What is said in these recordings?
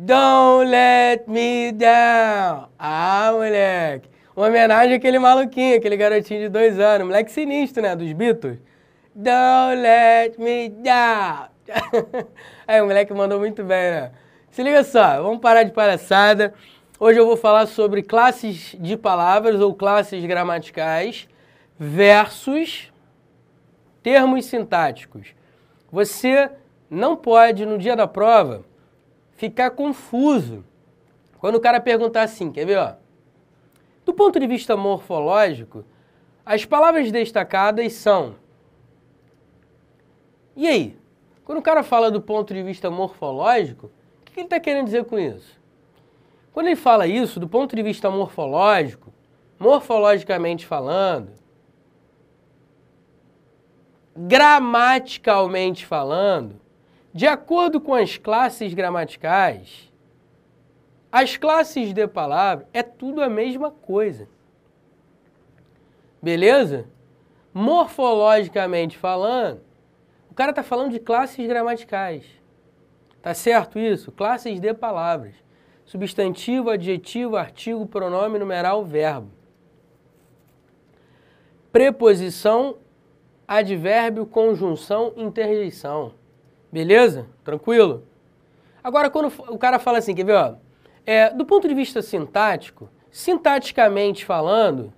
Don't let me down. Ah, moleque. Uma homenagem àquele maluquinho, aquele garotinho de 2 anos. Moleque sinistro, né? Dos Beatles. Don't let me down. Aí, o moleque mandou muito bem, né? Se liga só, vamos parar de palhaçada. Hoje eu vou falar sobre classes de palavras ou classes gramaticais versus termos sintáticos. Você não pode, no dia da prova, ficar confuso quando o cara perguntar assim, quer ver, ó? Do ponto de vista morfológico, as palavras destacadas são... E aí? Quando o cara fala do ponto de vista morfológico, o que ele está querendo dizer com isso? Quando ele fala isso, do ponto de vista morfológico, morfologicamente falando, gramaticalmente falando, de acordo com as classes gramaticais, as classes de palavra é tudo a mesma coisa. Beleza? Morfologicamente falando, o cara está falando de classes gramaticais. Tá certo isso? Classes de palavras. Substantivo, adjetivo, artigo, pronome, numeral, verbo. Preposição, advérbio, conjunção, interjeição. Beleza? Tranquilo? Agora, quando o cara fala assim, quer ver, ó? Do ponto de vista sintático, sintaticamente falando,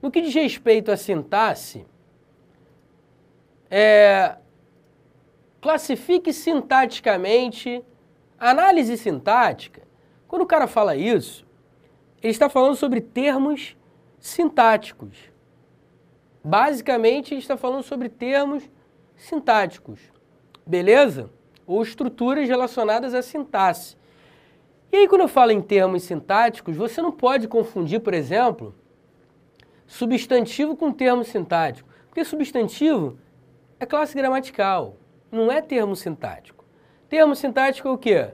no que diz respeito à sintaxe, classifique sintaticamente, análise sintática. Quando o cara fala isso, ele está falando sobre termos sintáticos. Basicamente, ele está falando sobre termos sintáticos, beleza? Ou estruturas relacionadas à sintaxe. E aí, quando eu falo em termos sintáticos, você não pode confundir, por exemplo, substantivo com termo sintático. Porque substantivo é classe gramatical, não é termo sintático. Termo sintático é o quê?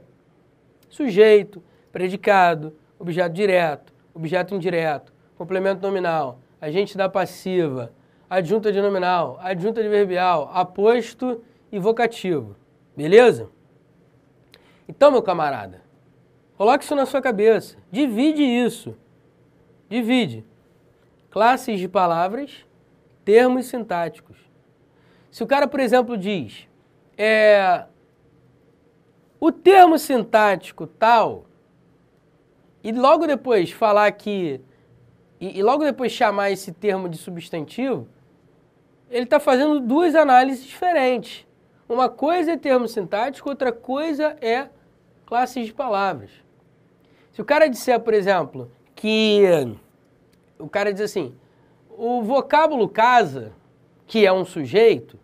Sujeito, predicado, objeto direto, objeto indireto, complemento nominal, agente da passiva, adjunta de nominal, adjunta adverbial, aposto e vocativo. Beleza? Então, meu camarada, coloque isso na sua cabeça. Divide isso. Divide. Classes de palavras, termos sintáticos. Se o cara, por exemplo, diz o termo sintático tal, e logo depois falar que... E logo depois chamar esse termo de substantivo, ele está fazendo duas análises diferentes. Uma coisa é termo sintático, outra coisa é classes de palavras. Se o cara disser, por exemplo, que... O cara diz assim, o vocábulo casa, que é um sujeito,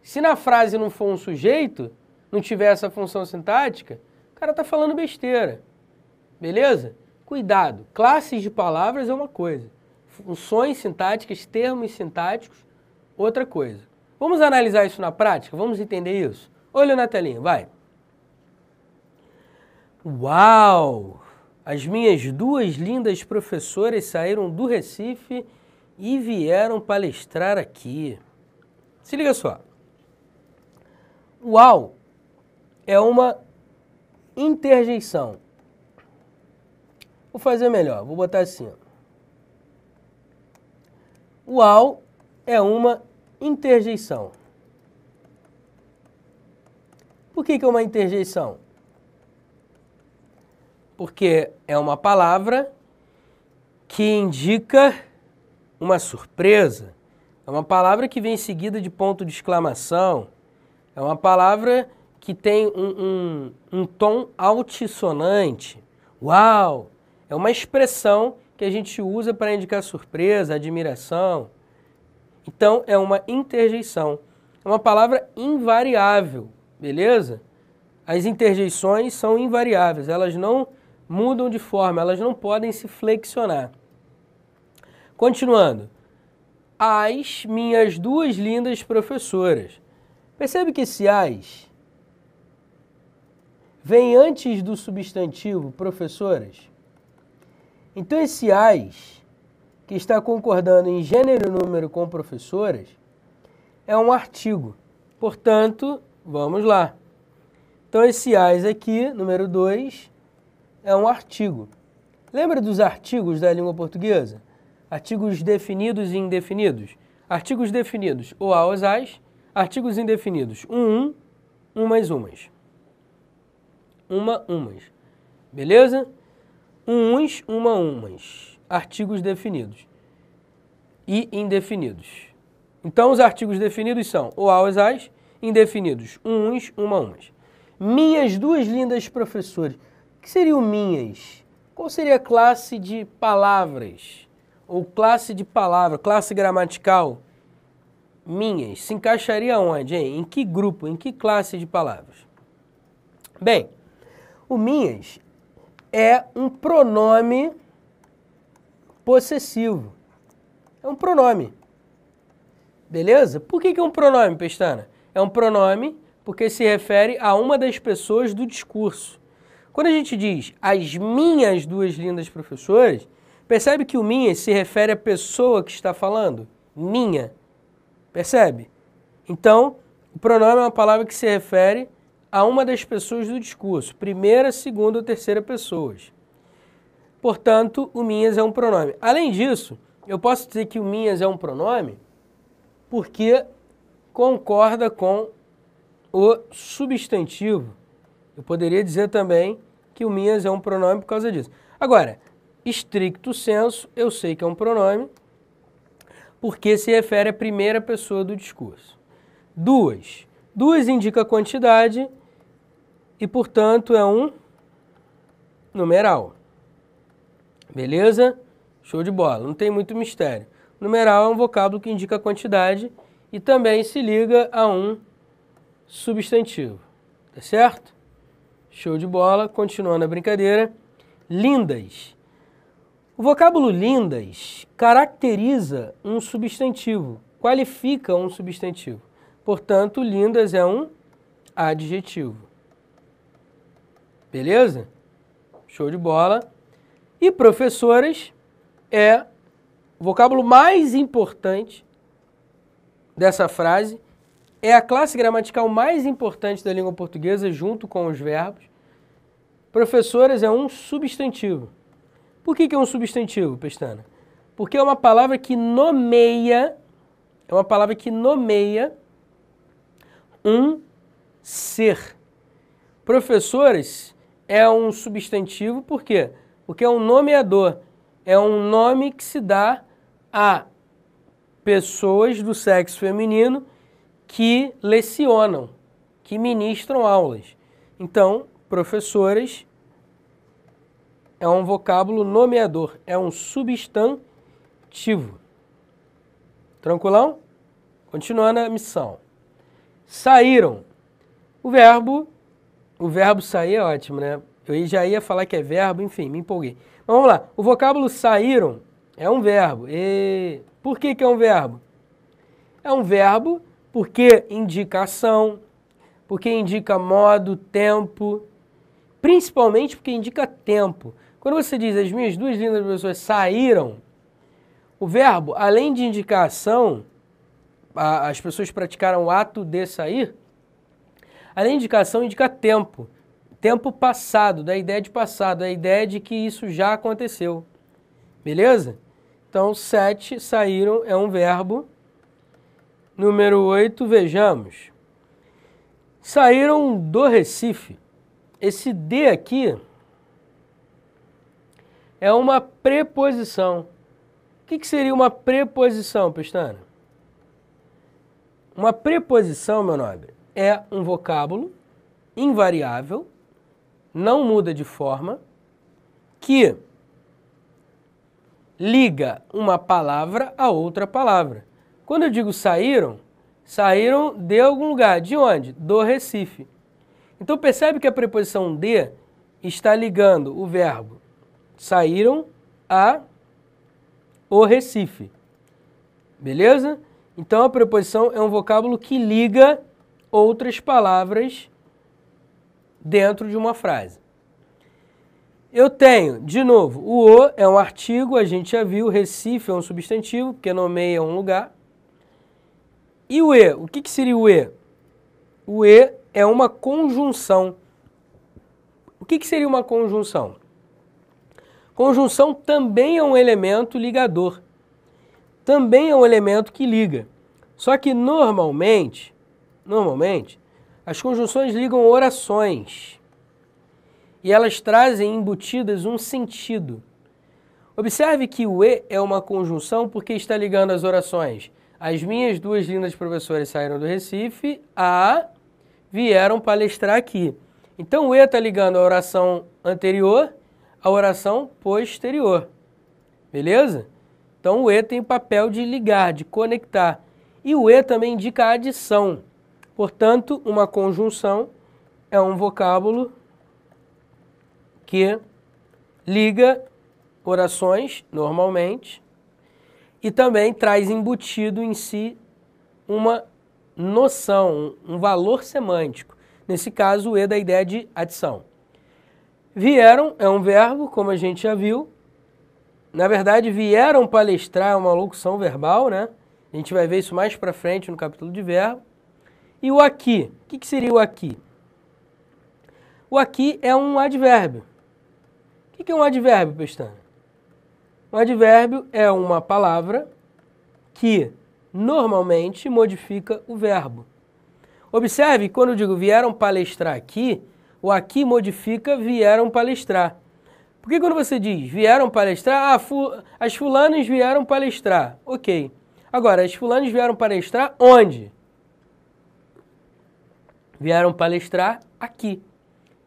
se na frase não for um sujeito, não tiver essa função sintática, o cara está falando besteira. Beleza? Cuidado, classes de palavras é uma coisa, funções sintáticas, termos sintáticos, outra coisa. Vamos analisar isso na prática? Vamos entender isso? Olha na telinha, vai. Uau! As minhas duas lindas professoras saíram do Recife e vieram palestrar aqui. Se liga só. Uau é uma interjeição. Vou fazer melhor, vou botar assim. Ó. Uau é uma interjeição. Por que é uma interjeição? Porque é uma palavra que indica uma surpresa. É uma palavra que vem seguida de ponto de exclamação. É uma palavra que tem um tom altissonante. Uau! É uma expressão que a gente usa para indicar surpresa, admiração. Então, é uma interjeição. É uma palavra invariável, beleza? As interjeições são invariáveis, elas não mudam de forma, elas não podem se flexionar. Continuando. As minhas duas lindas professoras. Percebe que esse as vem antes do substantivo professoras? Então esse as, que está concordando em gênero e número com professoras, é um artigo. Portanto, vamos lá. Então, esse as aqui, número 2, é um artigo. Lembra dos artigos da língua portuguesa? Artigos definidos e indefinidos. Artigos definidos, o a, os as. Artigos indefinidos, umas, umas. Umas. Beleza? Uns, umas. Artigos definidos e indefinidos. Então, os artigos definidos são o a, os as. Indefinidos, uns, umas. Minhas duas lindas professoras. O que seria o minhas? Qual seria a classe de palavras? Ou classe de palavra, classe gramatical? Minhas. Se encaixaria onde, hein? Em que grupo? Em que classe de palavras? Bem, o minhas é um pronome possessivo. É um pronome. Beleza? Por que é um pronome, Pestana? É um pronome porque se refere a uma das pessoas do discurso. Quando a gente diz as minhas duas lindas professoras, percebe que o minhas se refere à pessoa que está falando? Minha. Percebe? Então, o pronome é uma palavra que se refere a uma das pessoas do discurso. Primeira, segunda ou terceira pessoas. Portanto, o minhas é um pronome. Além disso, eu posso dizer que o minhas é um pronome porque concorda com o substantivo. Eu poderia dizer também que o minhas é um pronome por causa disso. Agora, stricto sensu, eu sei que é um pronome porque se refere à primeira pessoa do discurso. Duas. Duas indica quantidade e, portanto, é um numeral. Beleza? Show de bola. Não tem muito mistério. Numeral é um vocábulo que indica quantidade e também se liga a um substantivo. Tá certo? Show de bola. Continuando a brincadeira. Lindas. O vocábulo lindas caracteriza um substantivo, qualifica um substantivo. Portanto, lindas é um adjetivo. Beleza? Show de bola. E professoras é o vocábulo mais importante dessa frase, é a classe gramatical mais importante da língua portuguesa, junto com os verbos. Professoras é um substantivo. Por que é um substantivo, Pestana? Porque é uma palavra que nomeia, um ser. Professoras é um substantivo, por quê? Porque é um nomeador, é um nome que se dá a pessoas do sexo feminino que lecionam, que ministram aulas. Então, professoras é um vocábulo nomeador, é um substantivo. Tranquilão? Continuando a missão. Saíram. O verbo sair é ótimo, né? Eu já ia falar que é verbo, enfim, me empolguei. Mas vamos lá. O vocábulo saíram é um verbo. E por que é um verbo? É um verbo porque indica ação, porque indica modo, tempo, principalmente porque indica tempo. Quando você diz as minhas duas lindas pessoas saíram, o verbo, além de indicar ação, as pessoas praticaram o ato de sair, além de indicação, indica tempo. Tempo passado, da ideia de passado, da ideia de que isso já aconteceu. Beleza? Então, 7, saíram, é um verbo. Número 8, vejamos. Saíram do Recife. Esse de aqui é uma preposição. O que seria uma preposição, Pestana? Uma preposição, meu nobre, é um vocábulo invariável, não muda de forma, que liga uma palavra a outra palavra. Quando eu digo saíram, saíram de algum lugar. De onde? Do Recife. Então percebe que a preposição de está ligando o verbo saíram a o Recife. Beleza? Então a preposição é um vocábulo que liga outras palavras dentro de uma frase. Eu tenho, de novo, o é um artigo, a gente já viu, Recife é um substantivo, porque nomeia um lugar. E o que seria o e? O e é uma conjunção. O que seria uma conjunção? Conjunção também é um elemento ligador. Também é um elemento que liga. Só que normalmente, as conjunções ligam orações. E elas trazem embutidas um sentido. Observe que o E é uma conjunção porque está ligando as orações. As minhas duas lindas professoras saíram do Recife, vieram palestrar aqui. Então o E está ligando a oração anterior à oração posterior. Beleza? Então o E tem o papel de ligar, de conectar. E o E também indica a adição. Portanto, uma conjunção é um vocábulo que liga orações, normalmente, e também traz embutido em si uma noção, um valor semântico. Nesse caso, o E da ideia de adição. Vieram é um verbo, como a gente já viu. Na verdade, vieram palestrar é uma locução verbal, né? A gente vai ver isso mais para frente no capítulo de verbo. E o aqui, o que seria o aqui? O aqui é um advérbio. O que é um advérbio, Pestana? Um advérbio é uma palavra que normalmente modifica o verbo. Observe, quando eu digo vieram palestrar aqui, o aqui modifica vieram palestrar. Porque quando você diz vieram palestrar, as fulanas vieram palestrar. Ok. Agora, as fulanas vieram palestrar onde? Vieram palestrar aqui.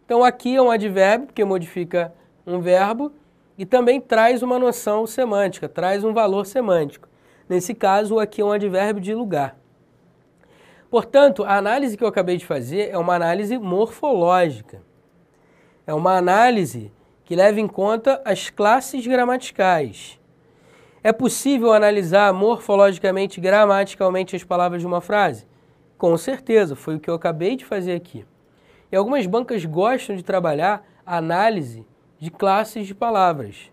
Então, aqui é um advérbio, porque modifica um verbo, e também traz uma noção semântica, traz um valor semântico. Nesse caso, o aqui é um advérbio de lugar. Portanto, a análise que eu acabei de fazer é uma análise morfológica. É uma análise que leva em conta as classes gramaticais. É possível analisar morfologicamente, gramaticalmente as palavras de uma frase? Com certeza, foi o que eu acabei de fazer aqui. E algumas bancas gostam de trabalhar a análise de classes de palavras,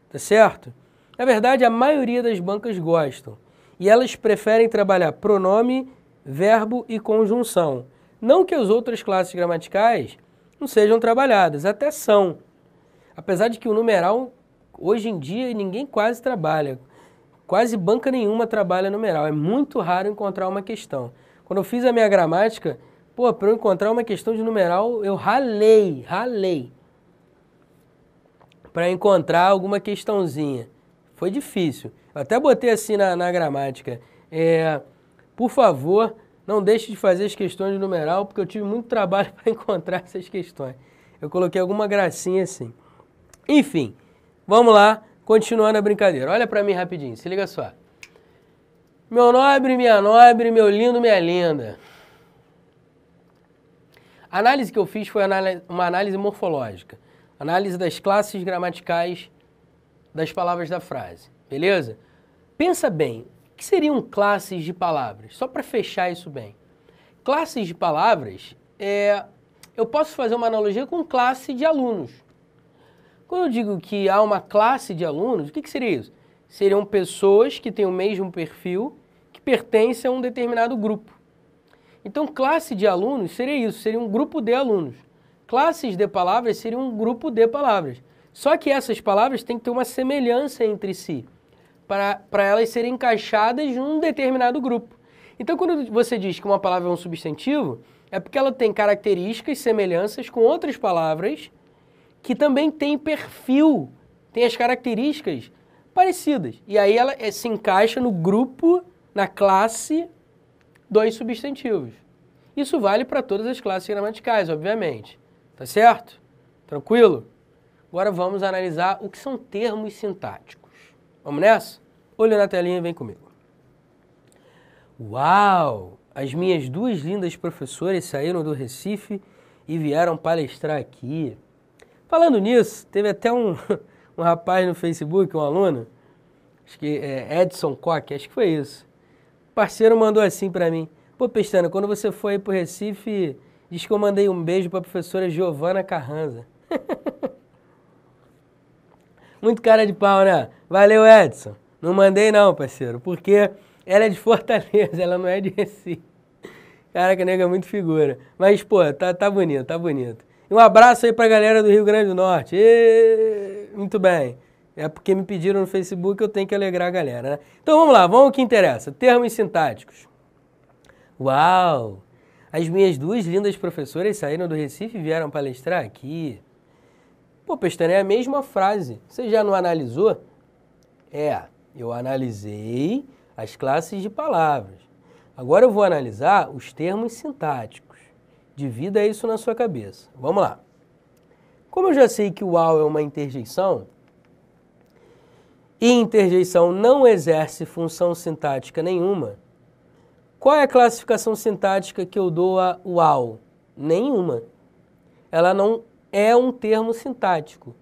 tá certo? Na verdade, a maioria das bancas gostam. E elas preferem trabalhar pronome, verbo e conjunção. Não que as outras classes gramaticais não sejam trabalhadas, até são. Apesar de que o numeral, hoje em dia, ninguém quase trabalha. Quase banca nenhuma trabalha numeral. É muito raro encontrar uma questão. Quando eu fiz a minha gramática, para eu encontrar uma questão de numeral, eu ralei. Para encontrar alguma questãozinha. Foi difícil. Eu até botei assim na gramática. Por favor, não deixe de fazer as questões de numeral, porque eu tive muito trabalho para encontrar essas questões. Eu coloquei alguma gracinha assim. Enfim, vamos lá, continuando a brincadeira. Olha para mim rapidinho, se liga só. Meu nobre, minha nobre, meu lindo, minha linda. A análise que eu fiz foi uma análise morfológica. Análise das classes gramaticais das palavras da frase, beleza? Pensa bem, o que seriam classes de palavras? Só para fechar isso bem. Classes de palavras, eu posso fazer uma analogia com classe de alunos. Quando eu digo que há uma classe de alunos, o que seria isso? Seriam pessoas que têm o mesmo perfil, que pertencem a um determinado grupo. Então, classe de alunos seria isso, seria um grupo de alunos. Classes de palavras seriam um grupo de palavras. Só que essas palavras têm que ter uma semelhança entre si, para elas serem encaixadas em um determinado grupo. Então, quando você diz que uma palavra é um substantivo, é porque ela tem características, semelhanças com outras palavras que também têm perfil, têm as características parecidas. E aí ela se encaixa no grupo, na classe dos substantivos. Isso vale para todas as classes gramaticais, obviamente. Tá certo? Tranquilo? Agora vamos analisar o que são termos sintáticos. Vamos nessa? Olha na telinha e vem comigo. Uau! As minhas duas lindas professoras saíram do Recife e vieram palestrar aqui. Falando nisso, teve até um rapaz no Facebook, um aluno, acho que é Edson Koch, acho que foi isso. O parceiro mandou assim pra mim: pô, Pestana, quando você for aí pro Recife, diz que eu mandei um beijo pra professora Giovana Carranza. Muito cara de pau, né? Valeu, Edson. Não mandei não, parceiro, porque ela é de Fortaleza, ela não é de Recife. Caraca, nega, é muito figura. Mas, pô, tá bonito, tá bonito. E um abraço aí pra galera do Rio Grande do Norte. Muito bem. É porque me pediram no Facebook, eu tenho que alegrar a galera, né? Então vamos lá, vamos ao que interessa. Termos sintáticos. Uau! As minhas duas lindas professoras saíram do Recife e vieram palestrar aqui. Pô, Pestana, é a mesma frase. Você já não analisou? Eu analisei as classes de palavras. Agora eu vou analisar os termos sintáticos. Divida isso na sua cabeça. Vamos lá. Como eu já sei que o ao é uma interjeição, e interjeição não exerce função sintática nenhuma, qual é a classificação sintática que eu dou ao ao? Nenhuma. Ela não é um termo sintático.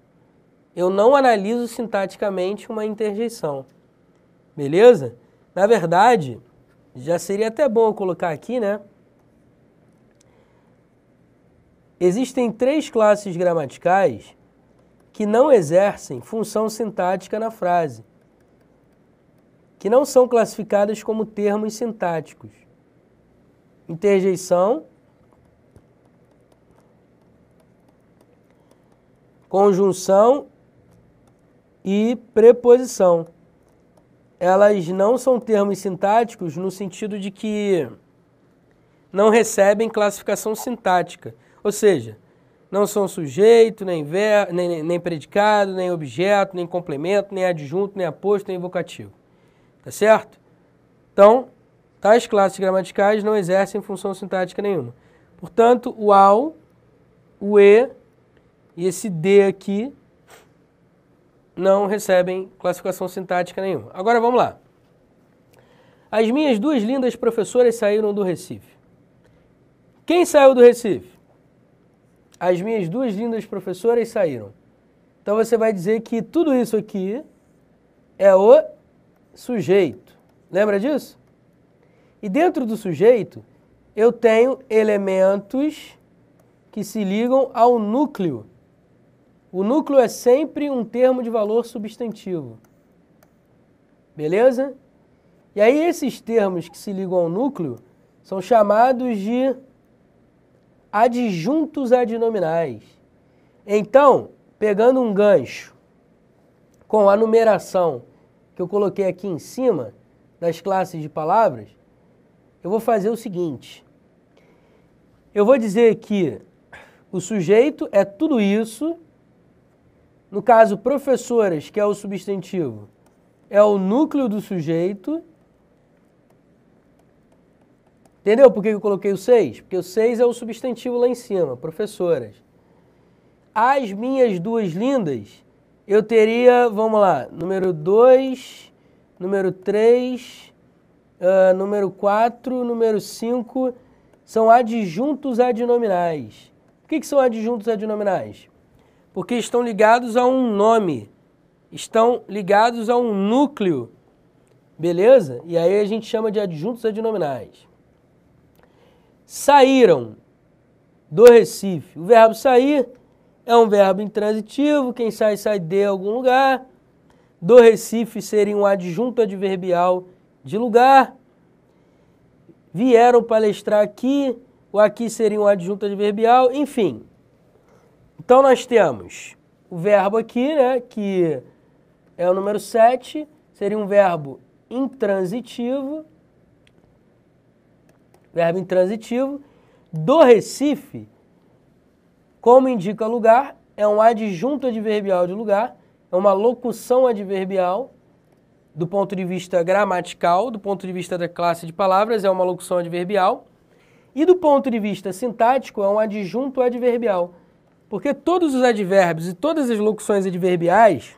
Eu não analiso sintaticamente uma interjeição. Beleza? Na verdade, já seria até bom eu colocar aqui, né? Existem 3 classes gramaticais que não exercem função sintática na frase, que não são classificadas como termos sintáticos. Interjeição, conjunção e preposição. Elas não são termos sintáticos no sentido de que não recebem classificação sintática. Ou seja, não são sujeito, nem predicado, nem objeto, nem complemento, nem adjunto, nem aposto, nem vocativo. Tá certo? Então, tais classes gramaticais não exercem função sintática nenhuma. Portanto, o ao, o e e esse d aqui não recebem classificação sintática nenhuma. Agora vamos lá. As minhas duas lindas professoras saíram do Recife. Quem saiu do Recife? As minhas duas lindas professoras saíram. Então você vai dizer que tudo isso aqui é o sujeito. Lembra disso? E dentro do sujeito eu tenho elementos que se ligam ao núcleo. O núcleo é sempre um termo de valor substantivo. Beleza? E aí esses termos que se ligam ao núcleo são chamados de adjuntos adnominais. Então, pegando um gancho com a numeração que eu coloquei aqui em cima das classes de palavras, eu vou fazer o seguinte. Eu vou dizer que o sujeito é tudo isso. No caso, professoras, que é o substantivo, é o núcleo do sujeito. Entendeu por que eu coloquei o 6? Porque o 6 é o substantivo lá em cima, professoras. As minhas duas lindas, eu teria, vamos lá, número 2, número 3, número 4, número 5, são adjuntos adnominais. Por que são adjuntos adnominais? Porque estão ligados a um nome, estão ligados a um núcleo, beleza? E aí a gente chama de adjuntos adnominais. Saíram do Recife. O verbo sair é um verbo intransitivo, quem sai, sai de algum lugar. Do Recife seria um adjunto adverbial de lugar. Vieram palestrar aqui, o aqui seria um adjunto adverbial, enfim. Então nós temos o verbo aqui, né, que é o número 7, seria um verbo intransitivo. Verbo intransitivo. Do Recife, como indica lugar, é um adjunto adverbial de lugar, é uma locução adverbial do ponto de vista gramatical, do ponto de vista da classe de palavras, é uma locução adverbial, e do ponto de vista sintático, é um adjunto adverbial. Porque todos os advérbios e todas as locuções adverbiais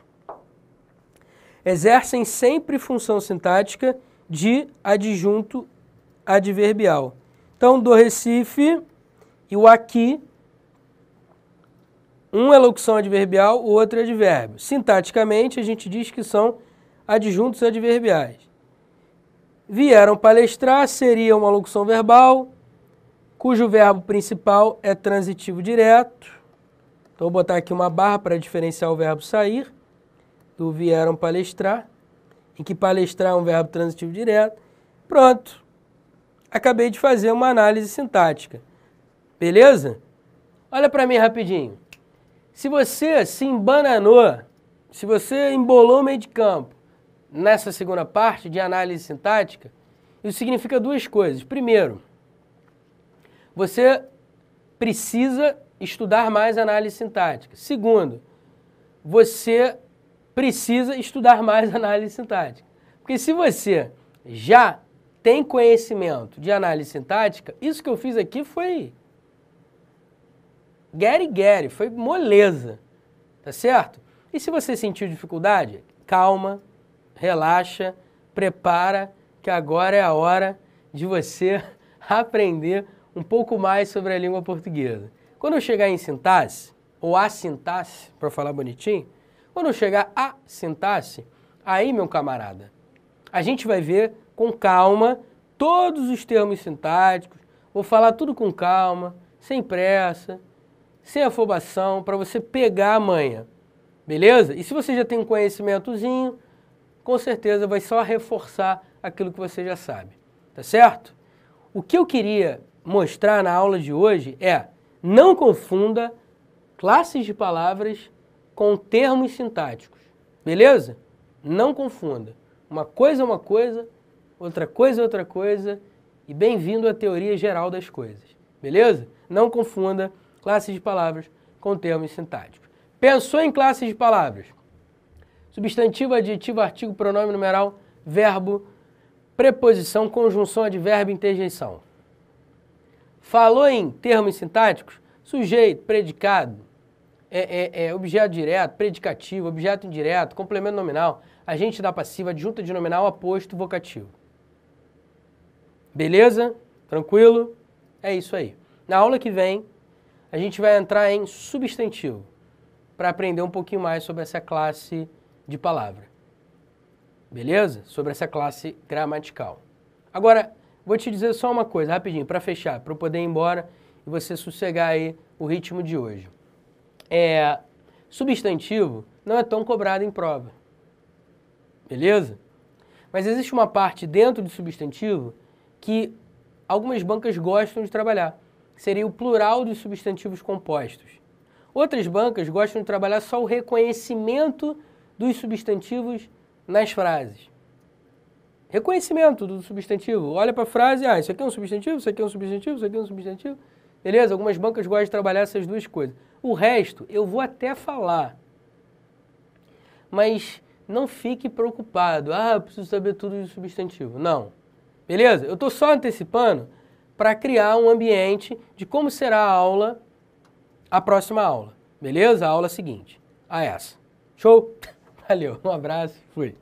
exercem sempre função sintática de adjunto adverbial. Então, do Recife e o aqui, um é locução adverbial, o outro é advérbio. Sintaticamente, a gente diz que são adjuntos adverbiais. Vieram palestrar seria uma locução verbal, cujo verbo principal é transitivo direto. Então, vou botar aqui uma barra para diferenciar o verbo sair do vieram palestrar, em que palestrar é um verbo transitivo direto. Pronto. acabei de fazer uma análise sintática. Beleza? Olha para mim rapidinho. Se você se embananou, se você embolou o meio de campo nessa segunda parte de análise sintática, isso significa duas coisas. Primeiro, você precisa estudar mais análise sintática. Segundo, você precisa estudar mais análise sintática. Porque se você já tem conhecimento de análise sintática, isso que eu fiz aqui foi guere, foi moleza, tá certo? E se você sentiu dificuldade, calma, relaxa, prepara, que agora é a hora de você aprender um pouco mais sobre a língua portuguesa. Quando eu chegar em sintaxe, ou a sintaxe, para falar bonitinho, quando eu chegar a sintaxe, aí, meu camarada, a gente vai ver com calma todos os termos sintáticos, vou falar tudo com calma, sem pressa, sem afobação, para você pegar a manha, beleza? E se você já tem um conhecimentozinho, com certeza vai só reforçar aquilo que você já sabe, tá certo? O que eu queria mostrar na aula de hoje é, não confunda classes de palavras com termos sintáticos, beleza? Não confunda. Uma coisa é uma coisa, outra coisa é outra coisa, e bem-vindo à teoria geral das coisas, beleza? Não confunda classes de palavras com termos sintáticos. Pensou em classes de palavras? Substantivo, adjetivo, artigo, pronome numeral, verbo, preposição, conjunção, advérbio, interjeição. Falou em termos sintáticos? Sujeito, predicado, objeto direto, predicativo, objeto indireto, complemento nominal, agente da passiva, adjunta de nominal, aposto, vocativo. Beleza? Tranquilo? É isso aí. Na aula que vem, a gente vai entrar em substantivo, para aprender um pouquinho mais sobre essa classe de palavra. Beleza? Sobre essa classe gramatical. Agora, vou te dizer só uma coisa, rapidinho, para fechar, para eu poder ir embora e você sossegar aí o ritmo de hoje. Substantivo não é tão cobrado em prova. Beleza? Mas existe uma parte dentro do substantivo que algumas bancas gostam de trabalhar. Seria o plural dos substantivos compostos. Outras bancas gostam de trabalhar só o reconhecimento dos substantivos nas frases. Reconhecimento do substantivo. Olha para a frase, isso aqui é um substantivo, isso aqui é um substantivo, isso aqui é um substantivo. Beleza? Algumas bancas gostam de trabalhar essas duas coisas. O resto, eu vou até falar. Mas não fique preocupado. Eu preciso saber tudo de substantivo. Não. Beleza? Eu estou só antecipando para criar um ambiente de como será a aula, a próxima aula. Beleza? A aula seguinte. Essa. Show? Valeu. Um abraço. Fui.